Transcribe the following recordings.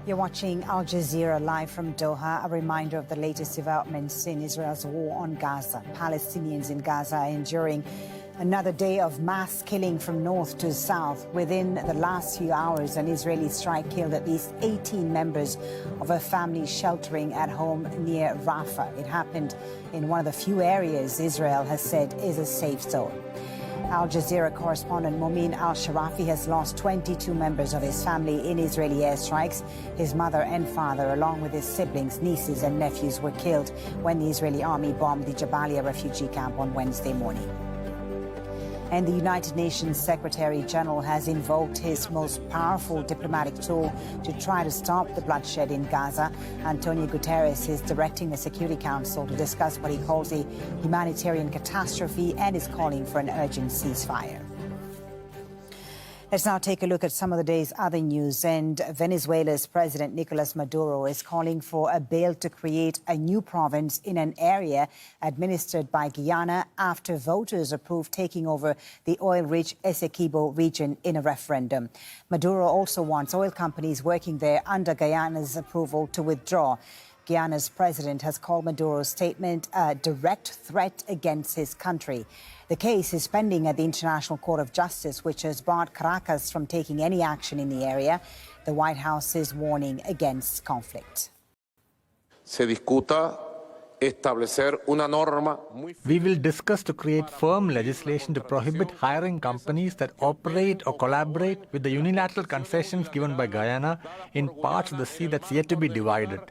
You're watching Aljazeera live from Doha. A reminder of the latest developments in Israel's war on Gaza. Palestinians in Gaza are enduring another day of mass killing from north to south. Within the last few hours, an Israeli strike killed at least 18 members of a family sheltering at home near Rafah. It happened in one of the few areas Israel has said is a safe zone. Al Jazeera correspondent Momin Al-Sharafi has lost 22 members of his family in Israeli airstrikes. His mother and father, along with his siblings, nieces and nephews, were killed when the Israeli army bombed the Jabalia refugee camp on Wednesday morning. And the United Nations Secretary General has invoked his most powerful diplomatic tool to try to stop the bloodshed in Gaza. Antonio Guterres is directing the Security Council to discuss what he calls a humanitarian catastrophe and is calling for an urgent ceasefire. Let's now take a look at some of the day's other news. And Venezuela's President Nicolas Maduro is calling for a bill to create a new province in an area administered by Guyana after voters approved taking over the oil-rich Essequibo region in a referendum. Maduro also wants oil companies working there under Guyana's approval to withdraw. Guyana's president has called Maduro's statement a direct threat against his country. The case is pending at the International Court of Justice, which has barred Caracas from taking any action in the area. The White House is warning against conflict. We will discuss to create firm legislation to prohibit hiring companies that operate or collaborate with the unilateral concessions given by Guyana in parts of the sea that's yet to be divided.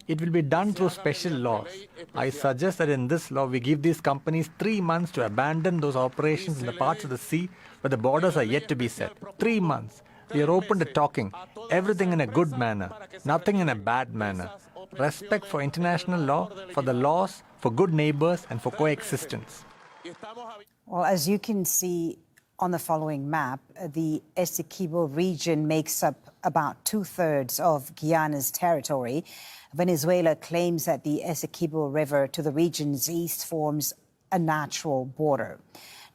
It will be done through special laws. I suggest that in this law, we give these companies 3 months to abandon those operations in the parts of the sea where the borders are yet to be set. 3 months. We are open to talking. Everything in a good manner, nothing in a bad manner. Respect for international law, for the laws, for good neighbors, and for coexistence. Well, as you can see on the following map, the Essequibo region makes up about 2/3 of Guyana's territory. Venezuela claims that the Essequibo River to the region's east forms a natural border.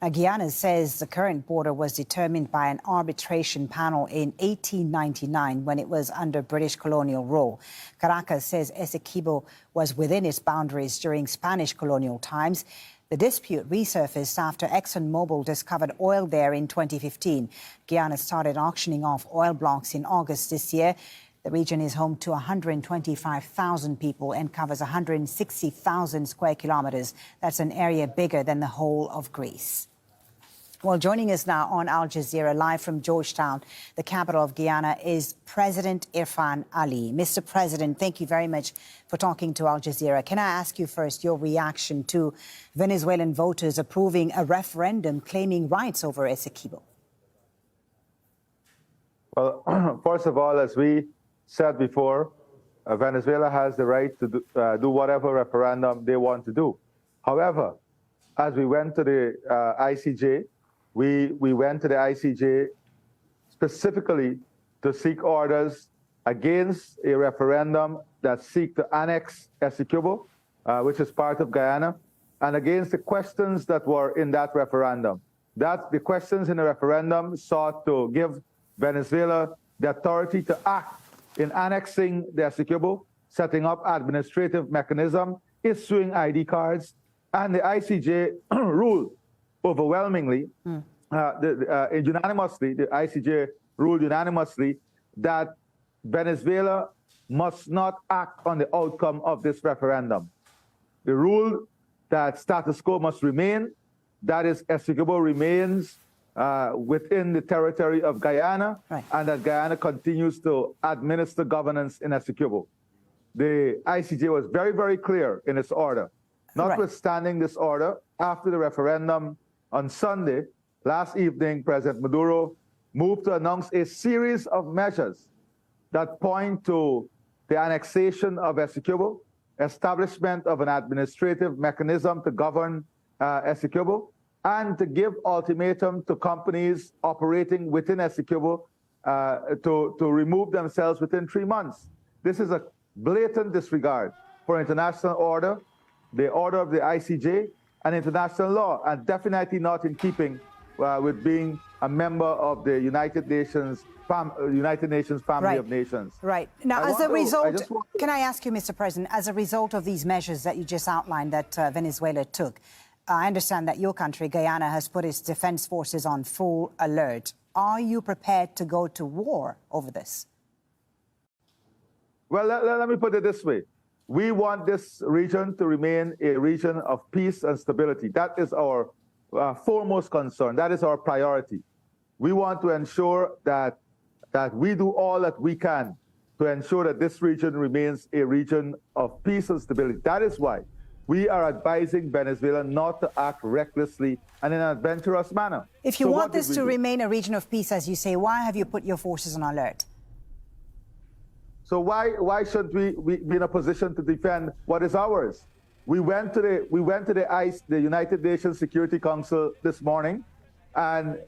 Now, Guyana says the current border was determined by an arbitration panel in 1899 when it was under British colonial rule. Caracas says Essequibo was within its boundaries during Spanish colonial times. The dispute resurfaced after ExxonMobil discovered oil there in 2015. Guyana started auctioning off oil blocks in August this year. The region is home to 125,000 people and covers 160,000 square kilometers. That's an area bigger than the whole of Greece. Well, joining us now on Al Jazeera, live from Georgetown, the capital of Guyana, is President Irfan Ali. Mr. President, thank you very much for talking to Al Jazeera. Can I ask you first your reaction to Venezuelan voters approving a referendum claiming rights over Essequibo? Well, first of all, as we said before, Venezuela has the right to do whatever referendum they want to do. However, as we went to the ICJ, we went to the ICJ specifically to seek orders against a referendum that seek to annex Essequibo, which is part of Guyana, and against the questions that were in that referendum. The questions in the referendum sought to give Venezuela the authority to act in annexing the Essequibo, setting up administrative mechanism, issuing ID cards, and the ICJ ruled overwhelmingly, unanimously, the ICJ ruled unanimously that Venezuela must not act on the outcome of this referendum. The rule that status quo must remain, that is, Essequibo remains within the territory of Guyana, right, and that Guyana continues to administer governance in Essequibo. The ICJ was very, very clear in its order. Notwithstanding this order, after the referendum on Sunday, last evening, President Maduro moved to announce a series of measures that point to the annexation of Essequibo, establishment of an administrative mechanism to govern Essequibo, and to give ultimatum to companies operating within Essequibo to remove themselves within 3 months. This is a blatant disregard for international order, the order of the ICJ, and international law, and definitely not in keeping with being a member of the United Nations family of nations. Right. Now, can I ask you, Mr. President, as a result of these measures that you just outlined that Venezuela took, I understand that your country, Guyana, has put its defense forces on full alert. Are you prepared to go to war over this? Well, let me put it this way. We want this region to remain a region of peace and stability. That is our foremost concern. That is our priority. We want to ensure that we do all that we can to ensure that this region remains a region of peace and stability. That is why we are advising Venezuela not to act recklessly and in an adventurous manner. If you want this to remain a region of peace, as you say, why have you put your forces on alert? So why shouldn't we be in a position to defend what is ours? We went to the United Nations Security Council this morning, and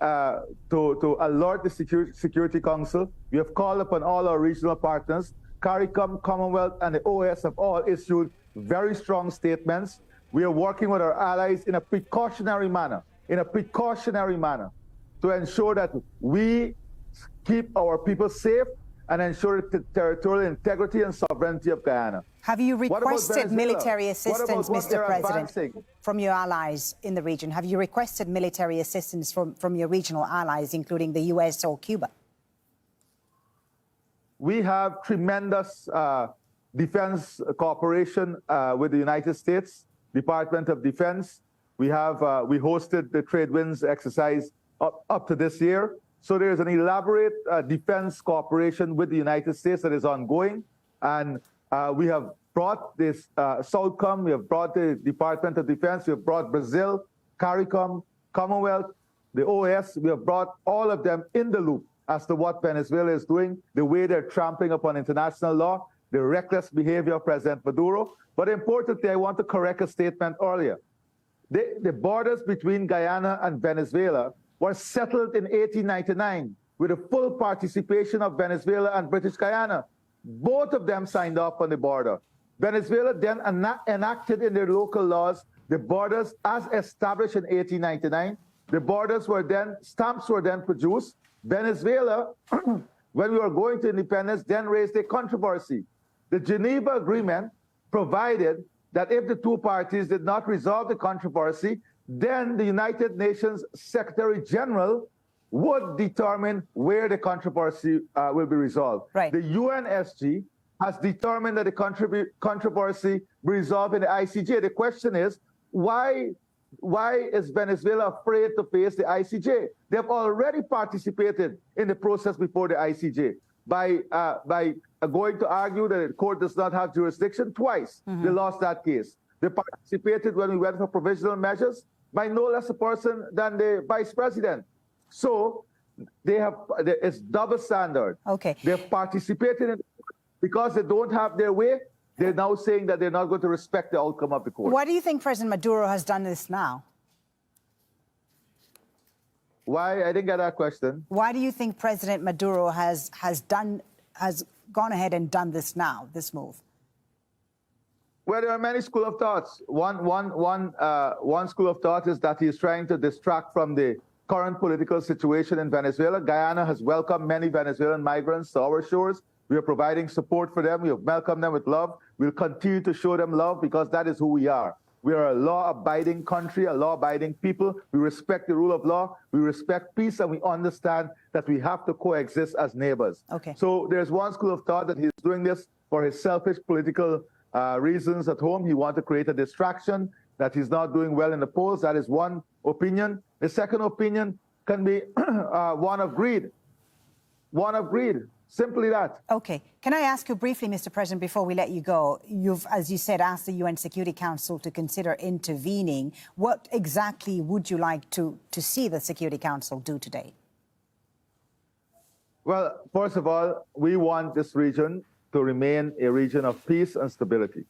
to alert the Security Council. We have called upon all our regional partners. CARICOM, Commonwealth, and the OAS have all issued very strong statements. We are working with our allies in a precautionary manner, to ensure that we keep our people safe and ensure the territorial integrity and sovereignty of Guyana. Have you requested military assistance, Mr. President, from your allies in the region? Have you requested military assistance from your regional allies, including the U.S. or Cuba? We have tremendous defense cooperation with the United States Department of Defense. We hosted the Trade Winds exercise up to this year. So there's an elaborate defense cooperation with the United States that is ongoing. And we have brought this Southcom, we have brought the Department of Defense, we have brought Brazil, CARICOM, Commonwealth, the OAS, we have brought all of them in the loop as to what Venezuela is doing, the way they're trampling upon international law, the reckless behavior of President Maduro. But importantly, I want to correct a statement earlier. The borders between Guyana and Venezuela were settled in 1899 with the full participation of Venezuela and British Guyana. Both of them signed off on the border. Venezuela then enacted in their local laws the borders as established in 1899. The borders were then, stamps were then produced. Venezuela, when we were going to independence, then raised a controversy. The Geneva Agreement provided that if the two parties did not resolve the controversy, then the United Nations Secretary General would determine where the controversy will be resolved. Right. The UNSG has determined that the controversy be resolved in the ICJ. The question is, why is Venezuela afraid to face the ICJ? They have already participated in the process before the ICJ by going to argue that the court does not have jurisdiction twice. They lost that case. They participated when we went for provisional measures by no less a person than the vice president. So it's double standard. Okay. They've participated in, because they don't have their way, they're now saying that they're not going to respect the outcome of the court. Why do you think President Maduro has done this now? Why? I didn't get that question. Why do you think President Maduro has gone ahead and done this now, this move? Well, there are many schools of thoughts. One school of thought is that he is trying to distract from the current political situation in Venezuela. Guyana has welcomed many Venezuelan migrants to our shores. We are providing support for them. We have welcomed them with love. We'll continue to show them love because that is who we are. We are a law-abiding country, a law-abiding people. We respect the rule of law. We respect peace, and we understand that we have to coexist as neighbors. Okay. So there's one school of thought that he's doing this for his selfish political reasons at home. He wants to create a distraction, that he's not doing well in the polls. That is one opinion. The second opinion can be one of greed. One of greed. Simply that. Okay. Can I ask you briefly, Mr. President, before we let you go, you've, as you said, asked the UN Security Council to consider intervening. What exactly would you like to see the Security Council do today? Well, first of all, we want this region to remain a region of peace and stability.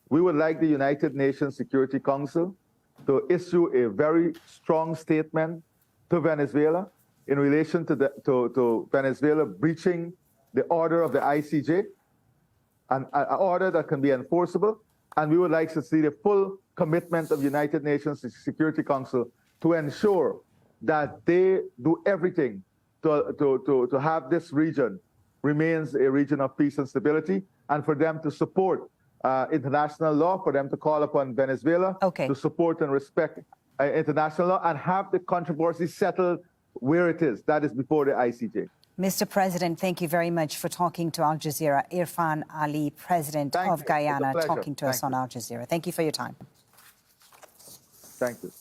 We would like the United Nations Security Council to issue a very strong statement to Venezuela in relation to Venezuela breaching the order of the ICJ, an order that can be enforceable. And we would like to see the full commitment of the United Nations Security Council to ensure that they do everything to have this region remains a region of peace and stability, and for them to support international law, for them to call upon Venezuela to support and respect international law and have the controversy settled where it is. That is before the ICJ. Mr. President, thank you very much for talking to Al Jazeera. Irfan Ali, President of Guyana, talking to us on Al Jazeera. Thank you for your time. Thank you.